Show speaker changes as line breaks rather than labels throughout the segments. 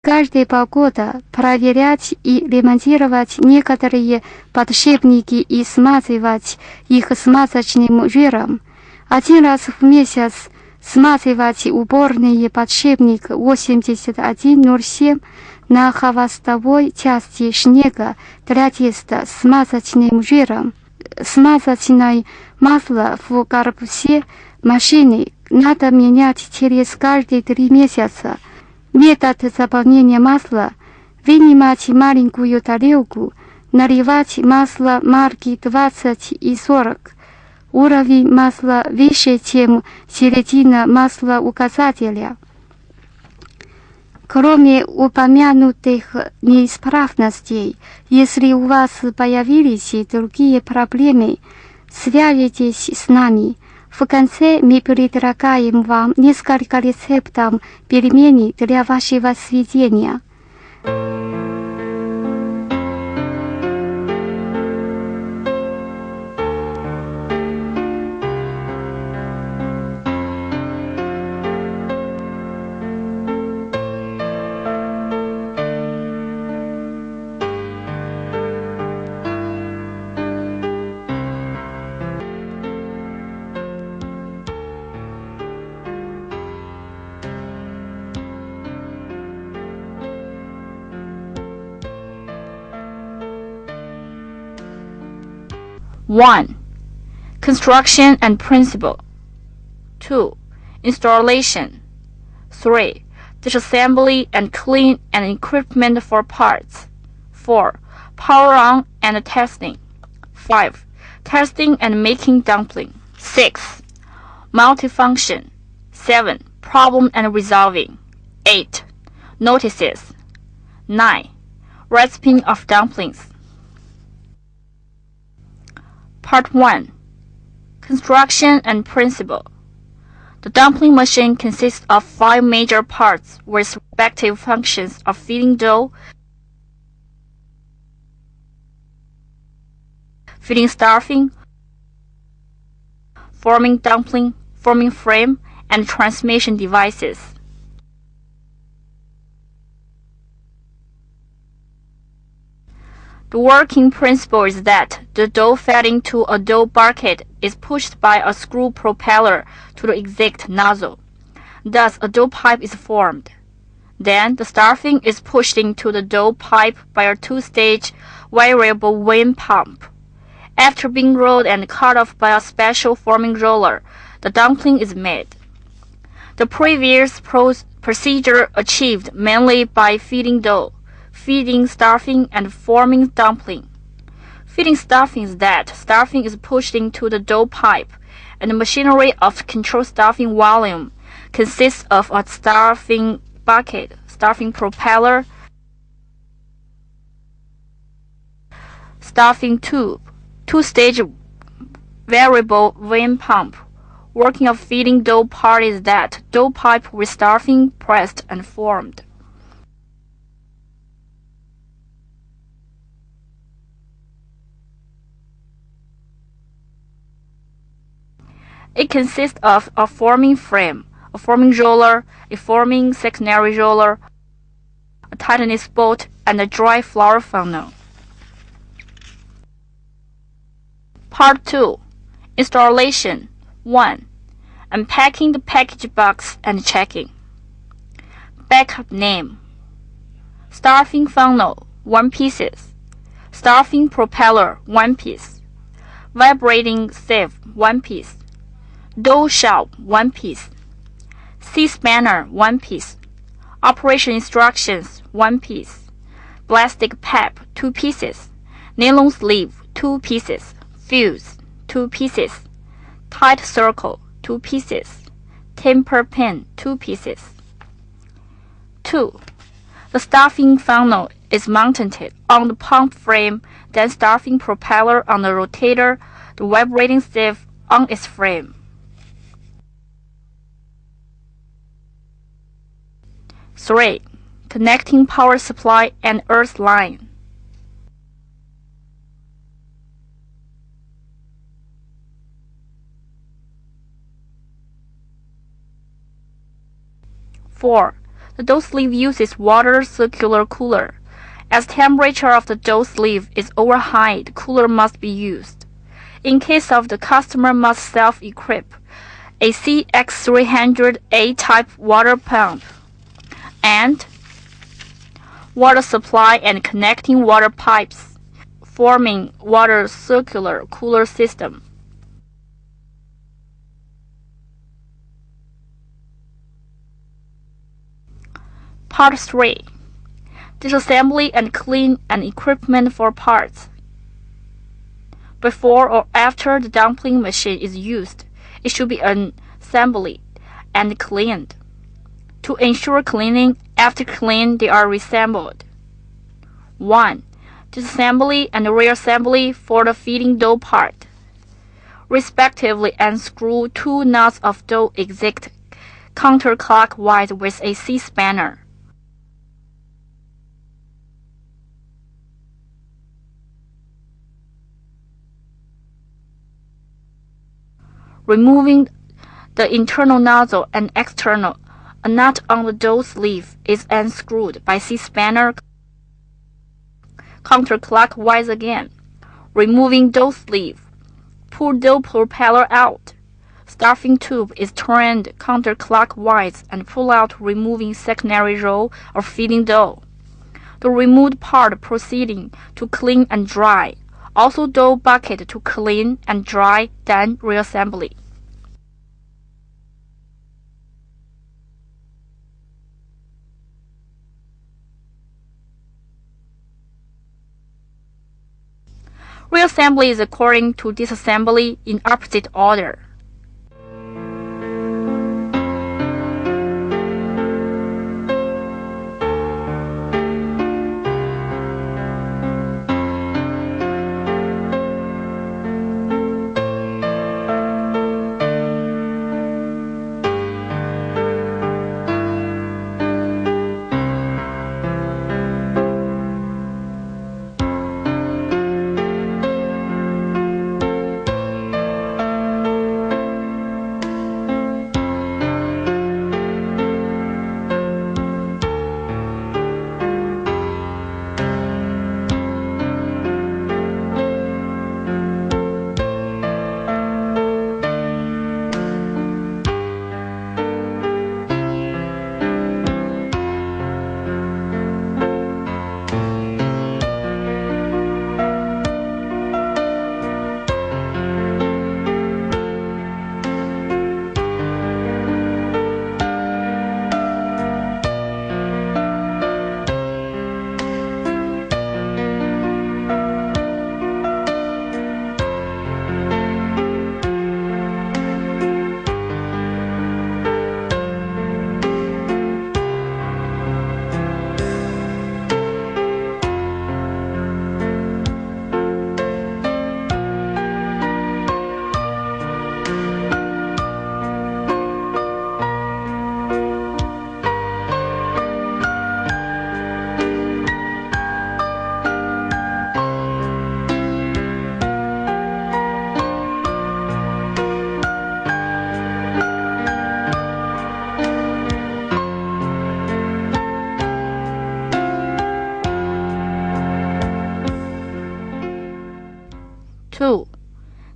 каждые полгода проверять и ремонтировать некоторые подшипники и смазывать их смазочным жиром. Один раз в месяц смазывать уборный подшипник 8107 на хвостовой части снега для теста смазочным жиром. Смазочное масло в корпусе машины надо менять через каждые 3 месяца. Метод заполнения масла: вынимать маленькую тарелку, наливать масло марки 20 и 40. Уровень масла выше, чем середина маслоуказателя. Кроме упомянутых неисправностей, если у вас появились другие проблемы, свяжитесь с нами. В конце мы предлагаем вам несколько рецептов пельменей для вашего сведения.
One. Construction and principle. 2. Installation. 3. Disassembly and clean and equipment for parts. 4. Power on and testing. 5. Testing and making dumpling. 6. Multifunction. 7. Problem and resolving. 8. Notices. 9. Recipe of dumplings. Part 1. Construction and principle. The dumpling machine consists of 5 major parts with respective functions of feeding dough, feeding stuffing, forming dumpling, forming frame, and transmission devices. The working principle is that the dough fed into a dough bucket is pushed by a screw propeller to the exit nozzle. Thus, a dough pipe is formed. Then, the stuffing is pushed into the dough pipe by a 2-stage variable wind pump. After being rolled and cut off by a special forming roller, the dumpling is made. The previous procedure achieved mainly by feeding dough, feeding stuffing, and forming dumpling. Feeding stuffing is that stuffing is pushed into the dough pipe, and the machinery of control stuffing volume consists of a stuffing bucket, stuffing propeller, stuffing tube, 2-stage variable wind pump. Working of feeding dough part is that dough pipe with stuffing pressed and formed. It consists of a forming frame, a forming roller, a forming secondary roller, a tightness bolt, and a dry flour funnel. Part 2. Installation. 1. Unpacking the package box and checking. Backup name. Stuffing funnel, 1 piece. Stuffing propeller, 1 piece. Vibrating sieve, 1 piece. Dough shell, 1 piece. C-spanner, 1 piece. Operation instructions, 1 piece. Plastic pipe, 2 pieces. Nylon sleeve, 2 pieces. Fuse, 2 pieces. Tight circle, 2 pieces. Temper pin, 2 pieces. 2. The stuffing funnel is mounted on the pump frame, then stuffing propeller on the rotator, the vibrating sieve on its frame. 3. Connecting power supply and earth line. 4. The dough sleeve uses water circular cooler. As temperature of the dough sleeve is over high, the cooler must be used. In case of the customer must self-equip a CX300A type water pump and water supply and connecting water pipes, forming water circular cooler system. Part 3. Disassembly and clean and equipment for parts. Before or after the dumpling machine is used, it should be assembled and cleaned. To ensure cleaning, after cleaning they are reassembled. 1. Disassembly and reassembly for the feeding dough part. Respectively unscrew 2 nuts of dough exact counterclockwise with a C-spanner. Removing the internal nozzle and external, a nut on the dough sleeve is unscrewed by C-spanner counterclockwise again. Removing dough sleeve. Pull dough propeller out. Stuffing tube is turned counterclockwise and pull out, removing secondary roll of feeding dough. The removed part proceeding to clean and dry. Also dough bucket to clean and dry, then reassembly. Reassembly is according to disassembly in opposite order.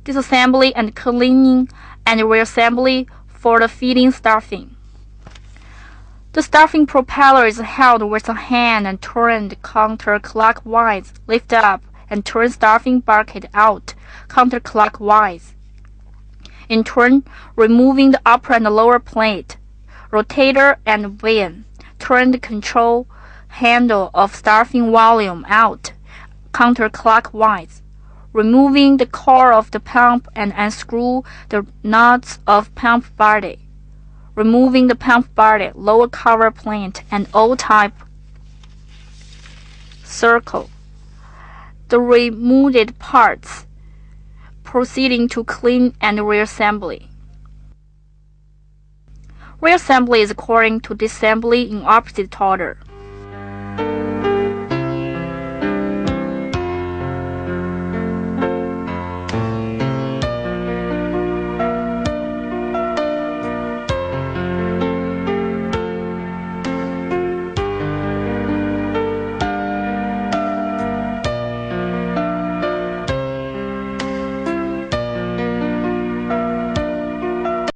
Disassembly and cleaning and reassembly for the feeding stuffing. The stuffing propeller is held with a hand and turned counterclockwise. Lift up and turn stuffing bucket out counterclockwise. In turn, removing the upper and lower plate, rotator and vane. Turn the control handle of stuffing volume out counterclockwise. Removing the core of the pump and unscrew the nuts of pump body. Removing the pump body, lower cover plate, and O-type circle. The removed parts, proceeding to clean and reassembly. Reassembly is according to disassembly in opposite order.